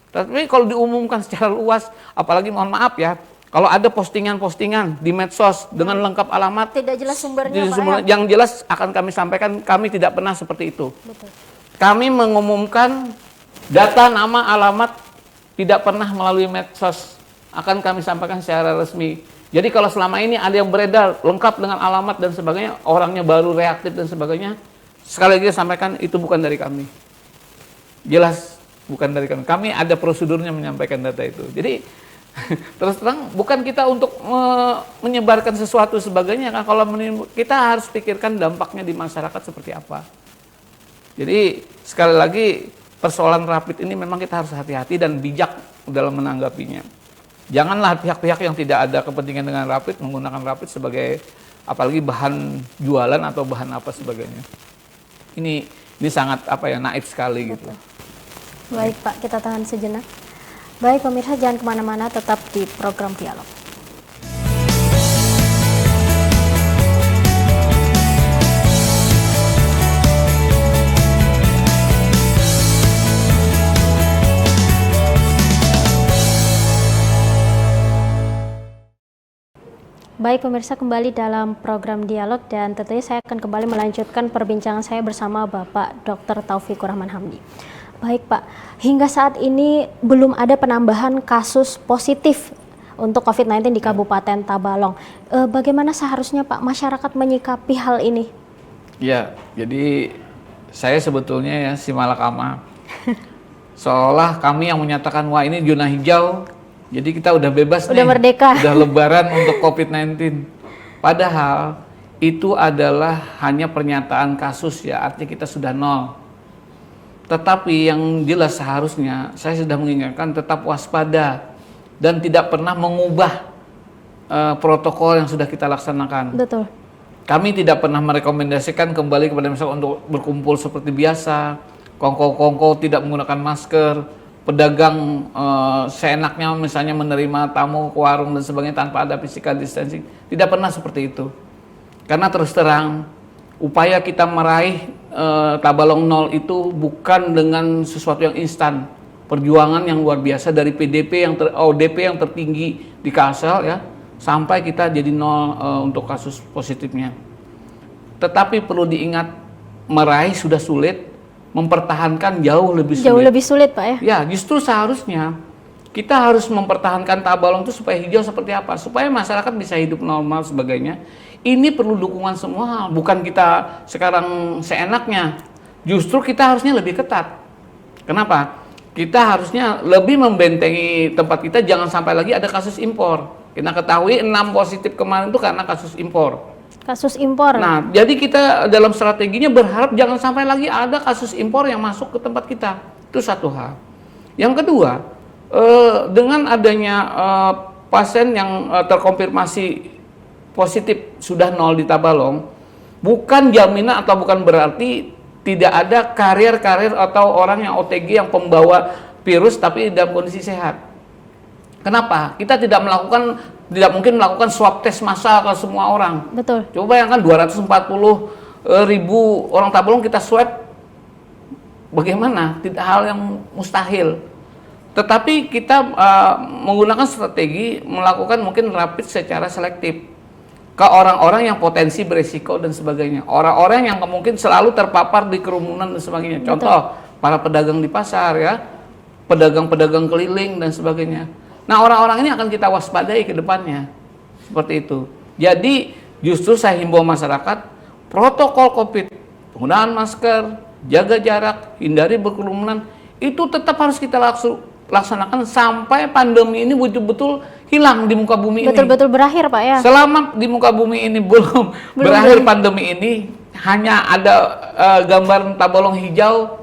Speaker 2: Tapi kalau diumumkan secara luas, apalagi mohon maaf ya, kalau ada postingan-postingan di medsos dengan lengkap alamat,
Speaker 1: Tidak jelas sumbernya Pak ya?
Speaker 2: yang jelas akan kami sampaikan, kami tidak pernah seperti itu.
Speaker 1: Betul.
Speaker 2: Kami mengumumkan data, nama, alamat, tidak pernah melalui medsos, akan kami sampaikan secara resmi. Jadi kalau selama ini ada yang beredar lengkap dengan alamat dan sebagainya, orangnya baru reaktif dan sebagainya, sekali lagi sampaikan itu bukan dari kami. Jelas bukan dari kami. Kami ada prosedurnya menyampaikan data itu. Jadi terus terang bukan kita untuk menyebarkan sesuatu sebagainya kan. Kalau kita harus pikirkan dampaknya di masyarakat seperti apa. Jadi sekali lagi persoalan rapid ini memang kita harus hati-hati dan bijak dalam menanggapinya. Janganlah pihak-pihak yang tidak ada kepentingan dengan rapid menggunakan rapid sebagai apalagi bahan jualan atau bahan apa sebagainya. Ini sangat naif sekali gitu.
Speaker 1: Baik Pak, kita tahan sejenak. Baik pemirsa, jangan kemana-mana, tetap di program Dialog. Baik pemirsa, kembali dalam program Dialog dan tentunya saya akan kembali melanjutkan perbincangan saya bersama Bapak Dr. Taufikur Rahman Hamdi. Baik Pak, hingga saat ini belum ada penambahan kasus positif untuk COVID-19 di Kabupaten Tabalong. Bagaimana seharusnya Pak masyarakat menyikapi hal ini?
Speaker 2: Ya, jadi saya sebetulnya ya si malakama. Seolah kami yang menyatakan wah ini zona hijau. Jadi kita udah bebas
Speaker 1: udah
Speaker 2: nih,
Speaker 1: merdeka.
Speaker 2: udah lebaran untuk COVID-19. Padahal itu adalah hanya pernyataan kasus ya, artinya kita sudah nol. Tetapi yang jelas seharusnya saya sudah mengingatkan tetap waspada dan tidak pernah mengubah protokol yang sudah kita laksanakan.
Speaker 1: Betul.
Speaker 2: Kami tidak pernah merekomendasikan kembali kepada masyarakat untuk berkumpul seperti biasa, kongko-kongko tidak menggunakan masker, pedagang seenaknya misalnya menerima tamu ke warung dan sebagainya tanpa ada physical distancing. Tidak pernah seperti itu. Karena terus terang, upaya kita meraih Tabalong nol itu bukan dengan sesuatu yang instan. Perjuangan yang luar biasa dari PDP ODP yang tertinggi di Kalsel ya, sampai kita jadi nol untuk kasus positifnya. Tetapi perlu diingat, meraih sudah sulit, mempertahankan jauh lebih sulit.
Speaker 1: Jauh lebih sulit Pak ya?
Speaker 2: Ya, justru seharusnya kita harus mempertahankan Tabalong itu supaya hijau seperti apa, supaya masyarakat bisa hidup normal sebagainya. Ini perlu dukungan semua hal, bukan kita sekarang seenaknya. Justru kita harusnya lebih ketat. Kenapa? Kita harusnya lebih membentengi tempat kita, jangan sampai lagi ada kasus impor. Kita ketahui 6 positif kemarin itu karena kasus impor.
Speaker 1: Kasus impor.
Speaker 2: Nah, jadi kita dalam strateginya berharap jangan sampai lagi ada kasus impor yang masuk ke tempat kita. Itu satu hal. Yang kedua, dengan adanya pasien yang terkonfirmasi positif sudah nol di Tabalong, bukan jaminan atau bukan berarti tidak ada karier-karier atau orang yang OTG yang pembawa virus tapi dalam kondisi sehat. Kenapa? Kita tidak mungkin melakukan swab test massal ke semua orang.
Speaker 1: Betul.
Speaker 2: Coba bayangkan 240.000 orang Tabalong kita swab, bagaimana? Tidak hal yang mustahil. Tetapi kita menggunakan strategi melakukan mungkin rapid secara selektif ke orang-orang yang potensi beresiko dan sebagainya. Orang-orang yang mungkin selalu terpapar di kerumunan dan sebagainya. Contoh, para pedagang di pasar ya, pedagang-pedagang keliling dan sebagainya. Nah, orang-orang ini akan kita waspadai ke depannya. Seperti itu. Jadi, justru saya himbau masyarakat, protokol COVID, penggunaan masker, jaga jarak, hindari berkerumunan, itu tetap harus kita laksanakan sampai pandemi ini betul-betul hilang di muka bumi ini.
Speaker 1: Betul-betul berakhir Pak ya?
Speaker 2: Selama di muka bumi ini belum berakhir pandemi ini, hanya ada gambar Tabalong hijau,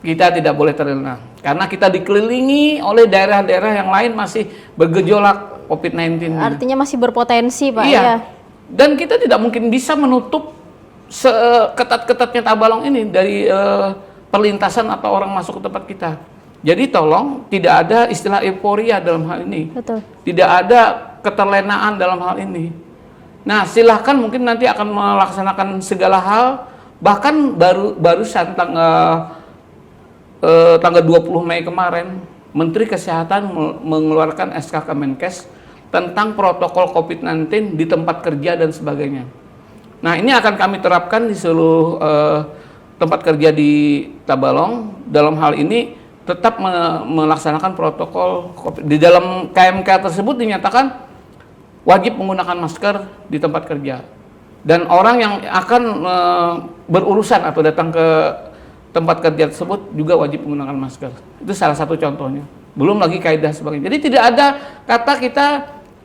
Speaker 2: kita tidak boleh terlena. Karena kita dikelilingi oleh daerah-daerah yang lain masih bergejolak COVID-19.
Speaker 1: Artinya masih berpotensi Pak
Speaker 2: iya.
Speaker 1: ya?
Speaker 2: Dan kita tidak mungkin bisa menutup seketat-ketatnya Tabalong ini dari perlintasan atau orang masuk ke tempat kita. Jadi tolong tidak ada istilah euforia dalam hal ini.
Speaker 1: Betul.
Speaker 2: Tidak ada keterlenaan dalam hal ini. Nah, silahkan mungkin nanti akan melaksanakan segala hal. Bahkan barusan tanggal 20 Mei kemarin, Menteri Kesehatan mengeluarkan SK Kemenkes tentang protokol COVID-19 di tempat kerja dan sebagainya. Nah, ini akan kami terapkan di seluruh tempat kerja di Tabalong. Dalam hal ini tetap melaksanakan protokol COVID. Di dalam KMK tersebut dinyatakan wajib menggunakan masker di tempat kerja. Dan orang yang akan berurusan atau datang ke tempat kerja tersebut juga wajib menggunakan masker. Itu salah satu contohnya. Belum lagi kaidah sebagainya. Jadi tidak ada kata kita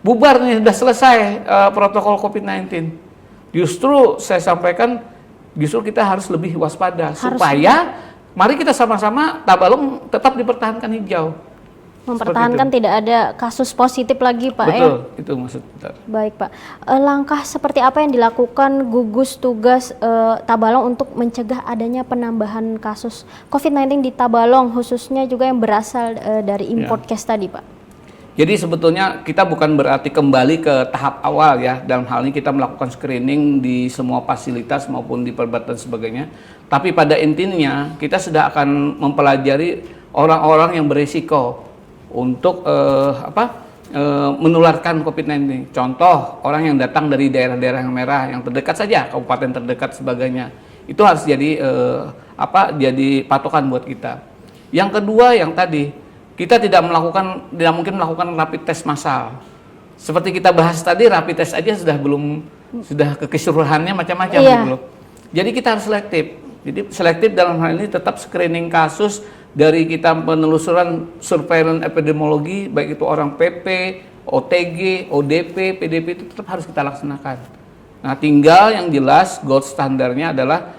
Speaker 2: bubar nih, sudah selesai protokol COVID-19. Justru saya sampaikan, justru kita harus lebih waspada supaya mari kita sama-sama Tabalong tetap dipertahankan hijau.
Speaker 1: Mempertahankan tidak ada kasus positif lagi Pak.
Speaker 2: Betul, ya? Itu maksud kita.
Speaker 1: Baik Pak, langkah seperti apa yang dilakukan gugus tugas Tabalong untuk mencegah adanya penambahan kasus COVID-19 di Tabalong, khususnya juga yang berasal dari import case tadi Pak?
Speaker 2: Jadi sebetulnya kita bukan berarti kembali ke tahap awal ya, dalam hal ini kita melakukan screening di semua fasilitas maupun di perbatasan dan sebagainya. Tapi pada intinya kita sudah akan mempelajari orang-orang yang berisiko untuk menularkan COVID-19. Contoh, orang yang datang dari daerah-daerah yang merah, yang terdekat saja, kabupaten terdekat sebagainya, itu harus jadi jadi patokan buat kita. Yang kedua, yang tadi kita tidak mungkin melakukan rapid test massal. Seperti kita bahas tadi, rapid test aja sudah keseluruhannya macam-macam gitu loh. Jadi kita harus selektif. Jadi selektif dalam hal ini tetap screening kasus dari kita penelusuran surveillance epidemiologi, baik itu orang PP, OTG, ODP, PDP, itu tetap harus kita laksanakan. Nah, tinggal yang jelas gold standarnya adalah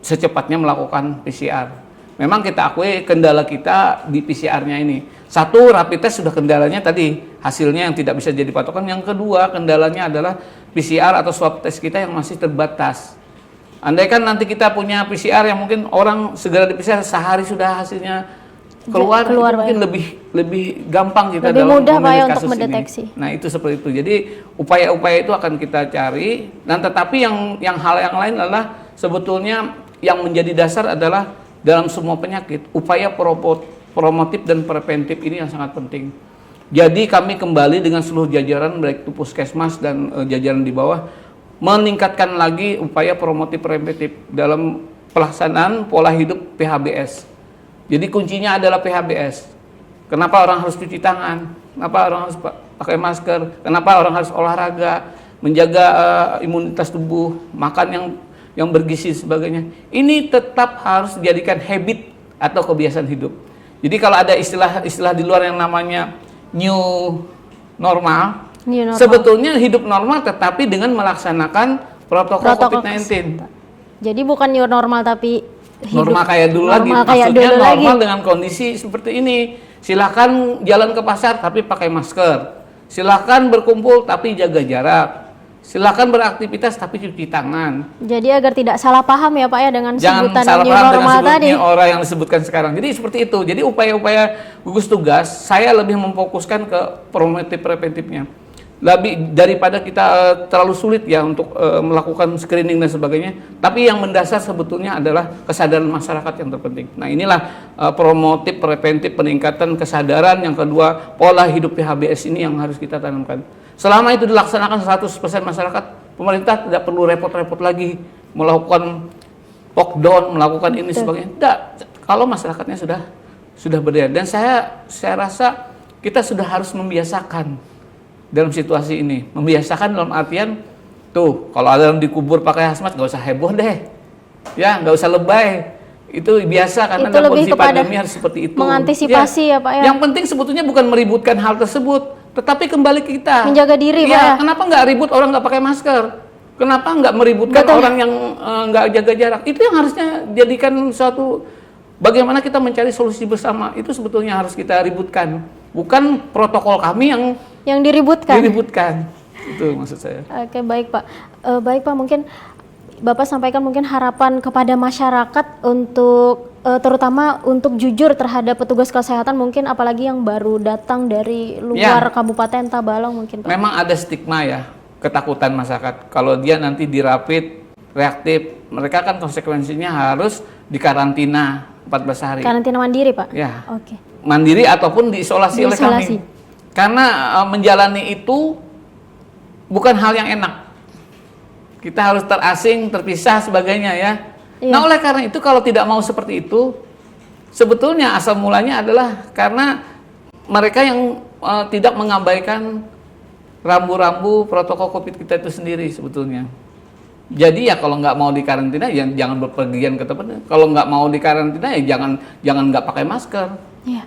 Speaker 2: secepatnya melakukan PCR. Memang kita akui kendala kita di PCR-nya ini. Satu, rapid test sudah kendalanya tadi, hasilnya yang tidak bisa jadi patokan. Yang kedua, kendalanya adalah PCR atau swab test kita yang masih terbatas. Andai kan nanti kita punya PCR yang mungkin orang segera di PCR sehari sudah hasilnya keluar mungkin lebih gampang kita
Speaker 1: lebih
Speaker 2: dalam
Speaker 1: mudah Pak ya
Speaker 2: kasus
Speaker 1: untuk mendeteksi.
Speaker 2: ini. Nah, itu seperti itu. Jadi upaya-upaya itu akan kita cari, dan tetapi yang hal yang lain adalah sebetulnya yang menjadi dasar adalah dalam semua penyakit, upaya promotif dan preventif ini yang sangat penting. Jadi kami kembali dengan seluruh jajaran baik itu puskesmas dan jajaran di bawah meningkatkan lagi upaya promotif preventif dalam pelaksanaan pola hidup PHBS. Jadi kuncinya adalah PHBS. Kenapa orang harus cuci tangan? Kenapa orang harus pakai masker? Kenapa orang harus olahraga, menjaga imunitas tubuh, makan yang bergizi sebagainya. Ini tetap harus dijadikan habit atau kebiasaan hidup. Jadi kalau ada istilah di luar yang namanya new normal, sebetulnya hidup normal tetapi dengan melaksanakan protokol COVID-19.
Speaker 1: Jadi bukan new normal tapi
Speaker 2: normal kayak dulu lagi. Maksudnya normal dengan kondisi seperti ini. Silakan jalan ke pasar tapi pakai masker. Silakan berkumpul tapi jaga jarak. Silakan beraktivitas tapi cuci tangan.
Speaker 1: Jadi agar tidak salah paham ya Pak ya dengan sebutan new normal tadi.
Speaker 2: Orang yang disebutkan sekarang. Jadi seperti itu. Jadi upaya-upaya gugus tugas saya lebih memfokuskan ke promotif preventifnya. Lebih daripada kita terlalu sulit ya untuk melakukan screening dan sebagainya. Tapi yang mendasar sebetulnya adalah kesadaran masyarakat yang terpenting. Nah, inilah promotif preventif, peningkatan kesadaran. Yang kedua, pola hidup PHBS ini yang harus kita tanamkan. Selama itu dilaksanakan 100% masyarakat, pemerintah tidak perlu repot-repot lagi melakukan lockdown, melakukan ini sebagainya. Tidak, kalau masyarakatnya sudah berdaya. Dan saya rasa kita sudah harus membiasakan dalam situasi ini. Membiasakan dalam artian, tuh kalau ada yang dikubur pakai hazmat, nggak usah heboh deh. Ya, nggak usah lebay. Itu biasa karena dalam kondisi pandemi harus seperti itu.
Speaker 1: Mengantisipasi ya Pak ya.
Speaker 2: Yang penting sebetulnya bukan meributkan hal tersebut, tetapi kembali ke kita.
Speaker 1: Menjaga diri Pak ya.
Speaker 2: Kenapa nggak ribut orang nggak pakai masker? Kenapa nggak meributkan orang yang nggak jaga jarak? Itu yang harusnya jadikan suatu bagaimana kita mencari solusi bersama. Itu sebetulnya harus kita ributkan. Bukan protokol kami yang diributkan. Itu maksud saya.
Speaker 1: Oke, baik Pak. Baik Pak, mungkin Bapak sampaikan mungkin harapan kepada masyarakat untuk terutama untuk jujur terhadap petugas kesehatan, mungkin apalagi yang baru datang dari luar Kabupaten Tabalong mungkin Pak.
Speaker 2: Memang ada stigma ya, ketakutan masyarakat. Kalau dia nanti dirapid, reaktif, mereka kan konsekuensinya harus dikarantina 14 hari.
Speaker 1: Karantina mandiri Pak?
Speaker 2: Ya.
Speaker 1: Oke.
Speaker 2: Mandiri ataupun diisolasi oleh kami. Karena menjalani itu bukan hal yang enak. Kita harus terasing, terpisah sebagainya ya. Iya. Nah, oleh karena itu kalau tidak mau seperti itu, sebetulnya asal mulanya adalah karena mereka yang tidak mengabaikan rambu-rambu protokol COVID kita itu sendiri sebetulnya. Jadi ya kalau nggak mau dikarantina ya jangan berpergian ke tempat. Kalau nggak mau dikarantina ya jangan nggak pakai masker.
Speaker 1: Iya.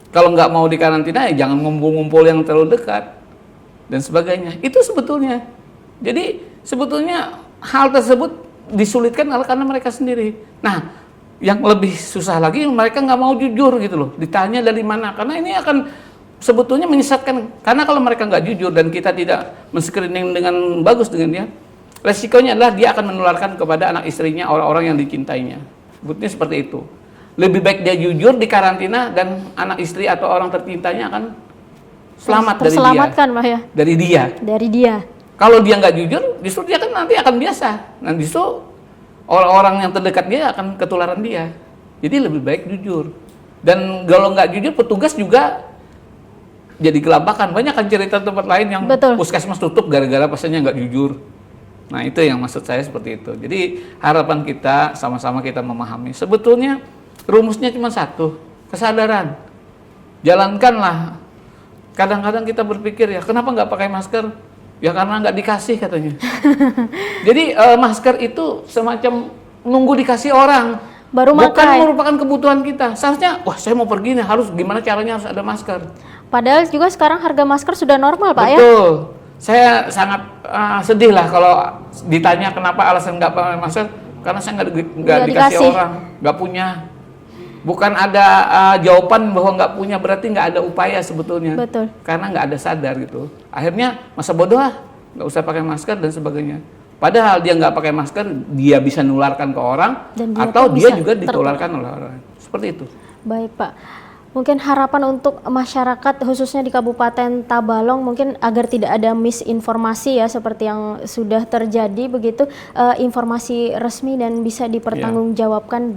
Speaker 2: Kalau nggak mau dikarantina ya jangan ngumpul-ngumpul yang terlalu dekat dan sebagainya. Itu sebetulnya. Jadi sebetulnya hal tersebut disulitkan karena mereka sendiri. Nah, yang lebih susah lagi mereka nggak mau jujur gitu loh. Ditanya dari mana? Karena ini akan sebetulnya menyesatkan. Karena kalau mereka nggak jujur dan kita tidak men-screening dengan bagus dengan dia, resikonya adalah dia akan menularkan kepada anak istrinya, orang-orang yang dicintainya. Sebetulnya seperti itu. Lebih baik dia jujur di karantina dan anak istri atau orang tercintanya akan selamat dari dia.
Speaker 1: Terselamatkan Pak ya.
Speaker 2: Dari dia. Kalau dia nggak jujur, justru dia kan nanti akan biasa. Nah justru orang-orang yang terdekat dia akan ketularan dia. Jadi lebih baik jujur. Dan kalau nggak jujur, petugas juga jadi kelabakan. Banyak kan cerita tempat lain yang
Speaker 1: Betul.
Speaker 2: puskesmas tutup gara-gara pasiennya nggak jujur. Nah itu yang maksud saya seperti itu. Jadi harapan kita sama-sama kita memahami. Sebetulnya rumusnya cuma satu, kesadaran. Jalankanlah. Kadang-kadang kita berpikir ya kenapa nggak pakai masker? Ya karena nggak dikasih katanya. Jadi masker itu semacam nunggu dikasih orang.
Speaker 1: Baru
Speaker 2: Bukan
Speaker 1: makai.
Speaker 2: merupakan kebutuhan kita. Seharusnya, wah saya mau pergi nih, harus gimana caranya harus ada masker.
Speaker 1: Padahal juga sekarang harga masker sudah normal, Pak ya.
Speaker 2: Betul. Saya sangat sedih lah kalau ditanya kenapa alasan nggak pakai masker, karena saya nggak
Speaker 1: Nggak
Speaker 2: dikasih
Speaker 1: dikasih.
Speaker 2: orang, nggak punya. Bukan ada jawaban bahwa nggak punya, berarti nggak ada upaya sebetulnya.
Speaker 1: Betul.
Speaker 2: Karena nggak ada sadar gitu. Akhirnya masa bodoh lah, nggak usah pakai masker dan sebagainya. Padahal dia nggak pakai masker, dia bisa nularkan ke orang,
Speaker 1: Dan dia
Speaker 2: atau
Speaker 1: pun
Speaker 2: dia
Speaker 1: bisa
Speaker 2: juga ditularkan oleh orang. Seperti itu.
Speaker 1: Baik, Pak. Mungkin harapan untuk masyarakat khususnya di Kabupaten Tabalong mungkin agar tidak ada misinformasi ya seperti yang sudah terjadi begitu, informasi resmi dan bisa dipertanggungjawabkan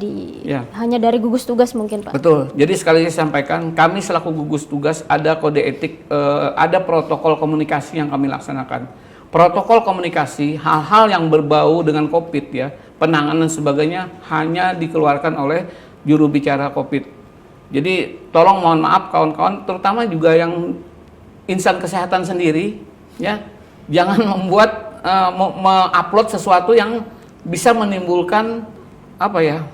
Speaker 1: hanya dari gugus tugas mungkin, Pak.
Speaker 2: Betul. Jadi sekali lagi saya sampaikan, kami selaku gugus tugas ada kode etik, ada protokol komunikasi yang kami laksanakan. Protokol komunikasi, hal-hal yang berbau dengan COVID ya, penanganan sebagainya hanya dikeluarkan oleh juru bicara COVID. Jadi tolong mohon maaf kawan-kawan, terutama juga yang insan kesehatan sendiri, ya jangan membuat mengupload sesuatu yang bisa menimbulkan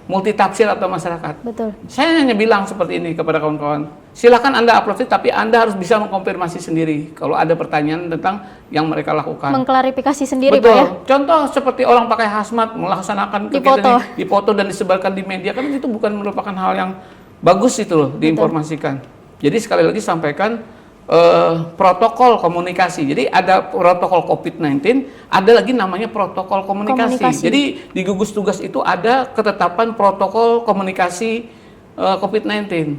Speaker 2: multitafsir atau masyarakat.
Speaker 1: Betul.
Speaker 2: Saya hanya bilang seperti ini kepada kawan-kawan, silakan Anda upload, tapi Anda harus bisa mengkonfirmasi sendiri kalau ada pertanyaan tentang yang mereka lakukan.
Speaker 1: Mengklarifikasi sendiri,
Speaker 2: Betul.
Speaker 1: Pak ya.
Speaker 2: Contoh seperti orang pakai hazmat melaksanakan kegiatan ini, dipoto dan disebarkan di media, kan itu bukan merupakan hal yang bagus itu loh diinformasikan. Jadi sekali lagi sampaikan protokol komunikasi. Jadi ada protokol COVID-19, ada lagi namanya protokol komunikasi. Jadi di gugus tugas itu ada ketetapan protokol komunikasi COVID-19.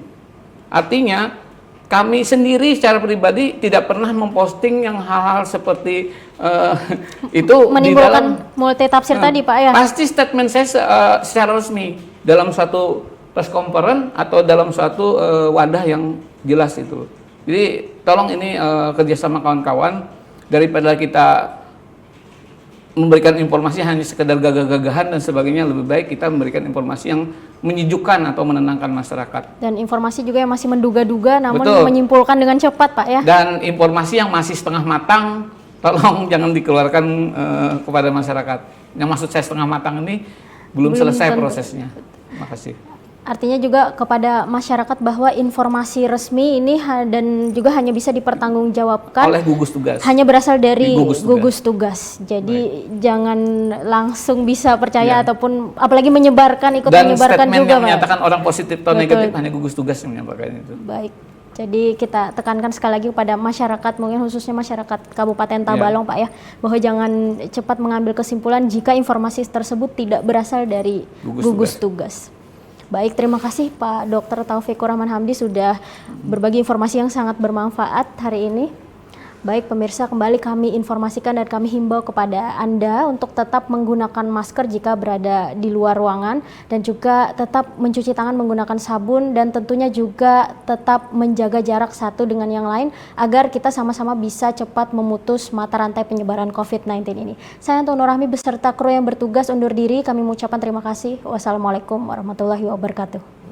Speaker 2: Artinya kami sendiri secara pribadi tidak pernah memposting yang hal-hal seperti itu
Speaker 1: menimbulkan multitafsir tadi, Pak ya.
Speaker 2: Pasti statement saya secara resmi dalam satu press conference atau dalam suatu wadah yang jelas itu. Jadi tolong ini kerjasama kawan-kawan, daripada kita memberikan informasi hanya sekedar gagah-gagahan dan sebagainya, lebih baik kita memberikan informasi yang menyejukkan atau menenangkan masyarakat.
Speaker 1: Dan informasi juga yang masih menduga-duga namun
Speaker 2: Betul.
Speaker 1: menyimpulkan dengan cepat, Pak ya.
Speaker 2: Dan informasi yang masih setengah matang, tolong jangan dikeluarkan kepada masyarakat. Yang maksud saya setengah matang ini belum selesai prosesnya. Terima kasih.
Speaker 1: Artinya juga kepada masyarakat bahwa informasi resmi ini dan juga hanya bisa dipertanggungjawabkan
Speaker 2: oleh gugus tugas.
Speaker 1: Hanya berasal dari
Speaker 2: gugus
Speaker 1: tugas. Jadi jangan langsung bisa percaya ataupun apalagi menyebarkan, ikut menyebarkan juga, Pak. Dan
Speaker 2: statement yang menyatakan orang positif atau negatif hanya gugus tugas yang menyampaikan itu.
Speaker 1: Baik. Jadi kita tekankan sekali lagi kepada masyarakat, mungkin khususnya masyarakat Kabupaten Tabalong, Pak ya, bahwa jangan cepat mengambil kesimpulan jika informasi tersebut tidak berasal dari gugus tugas. Baik, terima kasih Pak Dr. Taufikur Rahman Hamdi sudah berbagi informasi yang sangat bermanfaat hari ini. Baik pemirsa, kembali kami informasikan dan kami himbau kepada Anda untuk tetap menggunakan masker jika berada di luar ruangan dan juga tetap mencuci tangan menggunakan sabun dan tentunya juga tetap menjaga jarak satu dengan yang lain agar kita sama-sama bisa cepat memutus mata rantai penyebaran COVID-19 ini. Saya Antun Nurahmi beserta kru yang bertugas undur diri, kami mengucapkan terima kasih. Wassalamualaikum warahmatullahi wabarakatuh.